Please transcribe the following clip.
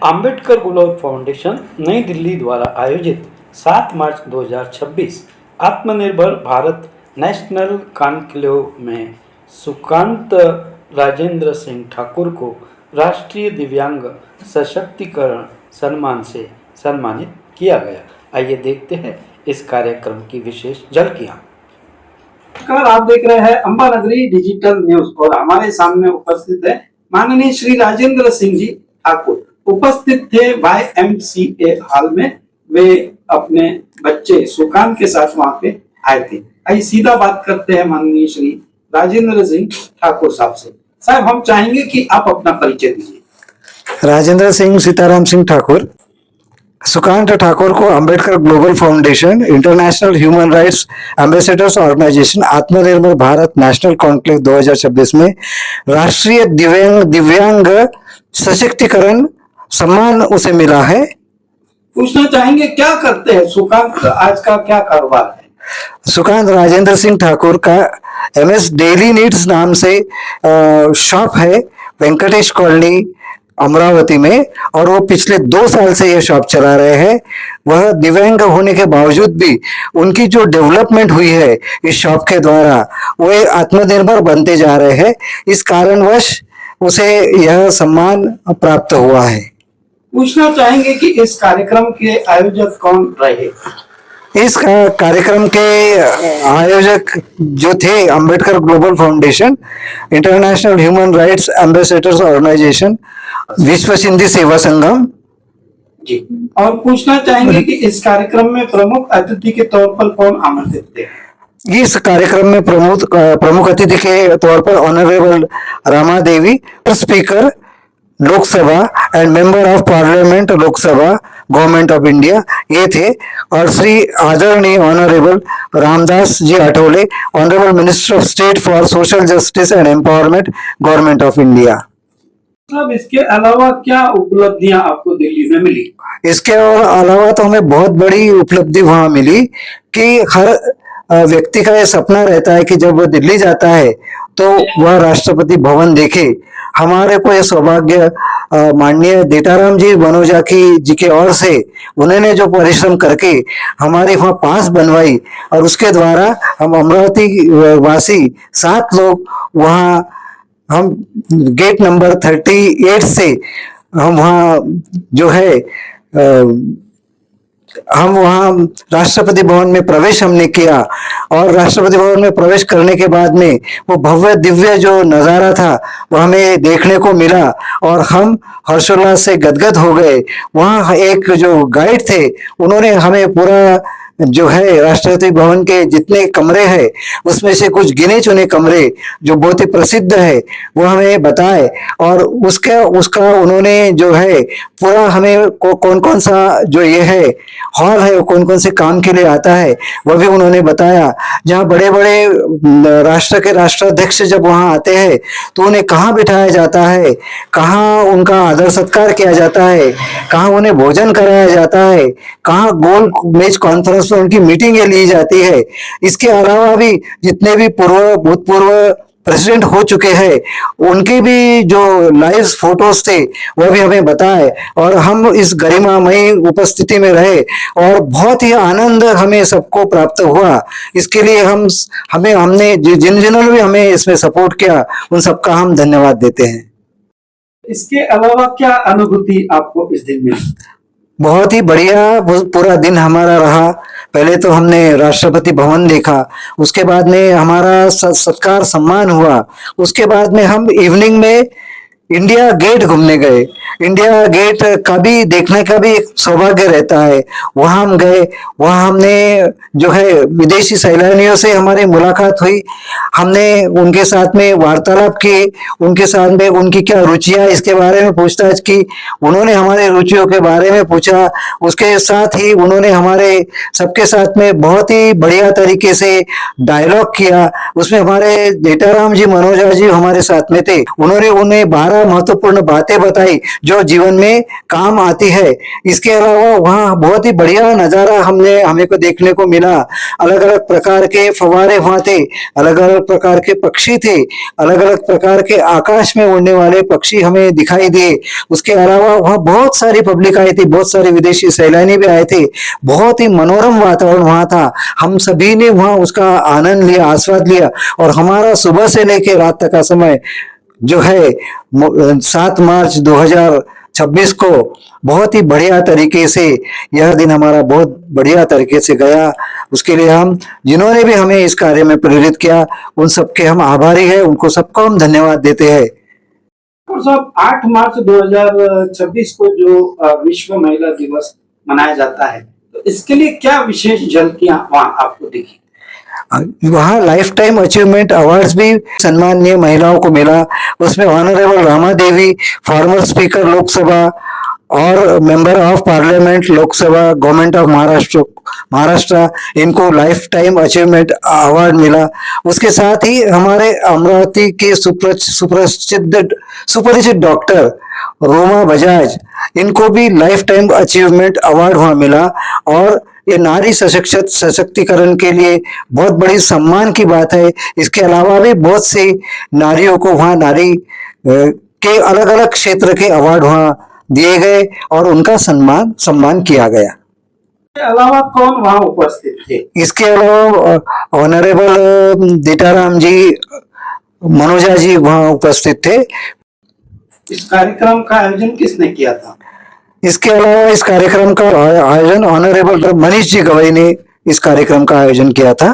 Ambedkar global foundation नई दिल्ली द्वारा आयोजित 7 मार्च 2026 आत्मनिर्भर भारत नेशनल कॉन्क्लेव में सुकांत राजेंद्र सिंह ठाकुर को राष्ट्रीय दिव्यांग सशक्तिकरण सम्मान से सम्मानित किया गया। आइए देखते हैं इस कार्यक्रम की विशेष झलकियां। नमस्कार, आप देख रहे हैं अंबा नगरी डिजिटल न्यूज और हमारे सामने उपस्थित है माननीय श्री राजेंद्र सिंह जी ठाकुर। उपस्थित थे YMCA हॉल में। वे अपने बच्चे सुकांत के साथ वहां पे आए थे। आइए सीधा बात करते हैं माननीय श्री राजेंद्र सिंह ठाकुर साहब से। साहब, हम चाहेंगे कि आप अपना परिचय दीजिए। राजेंद्र सिंह सीताराम सिंह ठाकुर। सुकांत ठाकुर को Ambedkar global foundation, international human rights ambassadors organisation, Atmanirbhar Bharat national conclave 2026 में राष्ट्रीय दिव्यांग सशक्तिकरण सम्मान उसे मिला है। पूछना चाहेंगे क्या करते हैं सुकांत, आज का क्या कारोबार है? सुकांत राजेंद्र सिंह ठाकुर का MS डेली नीड्स नाम से शॉप है वेंकटेश कॉलोनी अमरावती में, और वो पिछले 2 साल से ये शॉप चला रहे हैं। वह दिव्यांग होने के बावजूद भी उनकी जो डेवलपमेंट हुई है इस शॉप के द्वारा, वो आत्मनिर्भर बनते जा रहे हैं। इस कारणवश उसे यह सम्मान प्राप्त हुआ है। पूछना चाहेंगे कि इस कार्यक्रम के आयोजक कौन रहे? इस कार्यक्रम के आयोजक जो थे Ambedkar global foundation, international human rights ambassadors organisation, Vishwa Sindhi सेवा संगम जी। और पूछना चाहेंगे कि इस कार्यक्रम में प्रमुख अतिथि के तौर पर कौन आमंत्रित थे? इस कार्यक्रम में प्रमुख अतिथि के तौर पर honourable Rama Devi, speaker Lok Sabha and member of parliament Lok Sabha government of India ये थे, और श्री आदरणीय honourable Ramdas ji Athawale, honourable minister of state for social justice and empowerment government of India. अब इसके अलावा क्या उपलब्धियां आपको दिल्ली में मिली? इसके अलावा तो हमें बहुत बड़ी उपलब्धि वहां मिली कि हर व्यक्ति का ये सपना रहता है कि जब वो दिल्ली जाता है तो वह राष्ट्रपति भवन देखे। हमारे को यह सौभाग्य माननीय देताराम जी बनोजा जी के ओर से उन्होंने जो परिश्रम करके हमारे वहाँ पास बनवाई, और उसके द्वारा हम अमरावती वासी 7 लोग वहाँ, हम गेट नंबर 38 से हम वहाँ जो है हम वहाँ राष्ट्रपति भवन में प्रवेश हमने किया, और राष्ट्रपति भवन में प्रवेश करने के बाद में वो भव्य दिव्य जो नज़ारा था वो हमें देखने को मिला, और हम हर्षोल्लास से गदगद हो गए। वहाँ एक जो गाइड थे उन्होंने हमें पूरा जो है राष्ट्रपति भवन के जितने कमरे हैं उसमें से कुछ गिने चुने कमरे जो बहुत ही प्रसिद्ध है वो हमें बताए, और उसका उन्होंने जो है पूरा हमें कौन कौन सा जो ये है हॉल है वो कौन कौन से काम के लिए आता है वह भी उन्होंने बताया। जहाँ बड़े बड़े राष्ट्र के राष्ट्राध्यक्ष जब वहाँ आते हैं तो उन्हें कहाँ बिठाया जाता है, कहाँ उनका आदर सत्कार किया जाता है, कहाँ उन्हें भोजन कराया जाता है, कहाँ गोल मेज कॉन्फ्रेंस में उनकी मीटिंगें ली जाती है। इसके अलावा भी जितने भी भूतपूर्व प्रेसिडेंट हो चुके हैं उनके भी जो लाइव फोटोज थे वो भी हमें बताए, और हम इस गरिमामयी उपस्थिति में रहे और बहुत ही आनंद हमें सबको प्राप्त हुआ। इसके लिए हमने जिन्होंने भी हमें इसमें सपोर्ट किया उन सबका हम धन्यवाद देते हैं। इसके अलावा क्या अनुभूति आपको इस दिन मिली? बहुत ही बढ़िया पूरा दिन हमारा रहा। पहले तो हमने राष्ट्रपति भवन देखा, उसके बाद में हमारा सत्कार सम्मान हुआ, उसके बाद में हम इवनिंग में इंडिया गेट घूमने गए। इंडिया गेट का भी देखने का भी एक सौभाग्य रहता है। वहां हम गए, वहां हमने जो है विदेशी सैलानियों से हमारी मुलाकात हुई, हमने उनके साथ में वार्तालाप की, उनके साथ में उनकी क्या रुचियां इसके बारे में पूछताछ की, उन्होंने हमारे रुचियों के बारे में पूछा। उसके साथ ही उन्होंने हमारे सबके साथ में बहुत ही बढ़िया तरीके से डायलॉग किया। उसमें हमारे देताराम जी मनोजा जी हमारे साथ में थे, उन्होंने उन्हें 12 12 महत्वपूर्ण बातें बताई जो जीवन में काम आती है। इसके अलावा वहाँ बहुत ही बढ़िया नज़ारा हमें को देखने को मिला। अलग अलग प्रकार के फव्वारे वहाँ थे, अलग अलग प्रकार के पक्षी थे, अलग अलग प्रकार के आकाश में उड़ने वाले पक्षी हमें दिखाई दिए। उसके अलावा वहाँ बहुत सारी पब्लिक आई थी, बहुत सारे विदेशी सैलानी भी आए थे। बहुत ही मनोरम वातावरण वहाँ था। हम सभी ने वहाँ उसका आनंद लिया, आस्वाद लिया। और हमारा सुबह से लेकर रात तक का समय जो है 7 मार्च 2026 को बहुत ही बढ़िया तरीके से, यह दिन हमारा बहुत बढ़िया तरीके से गया। उसके लिए हम जिन्होंने भी हमें इस कार्य में प्रेरित किया, उन सबके हम आभारी हैं, उनको सबको हम धन्यवाद देते हैं। और साहब 8 मार्च 2026 को जो विश्व महिला दिवस मनाया जाता है, तो इसके लिए क्या विशेष झलकियां वहाँ आपको दिखी? वहाँ लाइफ टाइम अचीवमेंट अवार्ड्स भी सम्मानीय महिलाओं को मिला। उसमें ऑनरेबल रामा देवी, फॉर्मर स्पीकर लोकसभा और member of parliament Lok Sabha, government of Maharashtra, इनको लाइफ टाइम अचीवमेंट अवार्ड मिला। उसके साथ ही हमारे अमरावती के सुपरिचित डॉक्टर रोमा बजाज, इनको भी लाइफ टाइम अचीवमेंट अवार्ड वहाँ मिला। और ये नारी सशक्तिकरण के लिए बहुत बड़ी सम्मान की बात है। इसके अलावा भी बहुत सी नारियों को वहाँ नारी के अलग अलग क्षेत्र के अवार्ड वहाँ दिए गए और उनका सम्मान किया गया। इसके अलावा कौन वहाँ उपस्थित थे? इसके अलावा ऑनरेबल दीटाराम जी, मनोजा जी वहाँ उपस्थित थे। इस कार्यक्रम का आयोजन किसने किया था? इसके अलावा इस कार्यक्रम का आयोजन ऑनरेबल मनीष जी गवई ने इस कार्यक्रम का आयोजन किया था।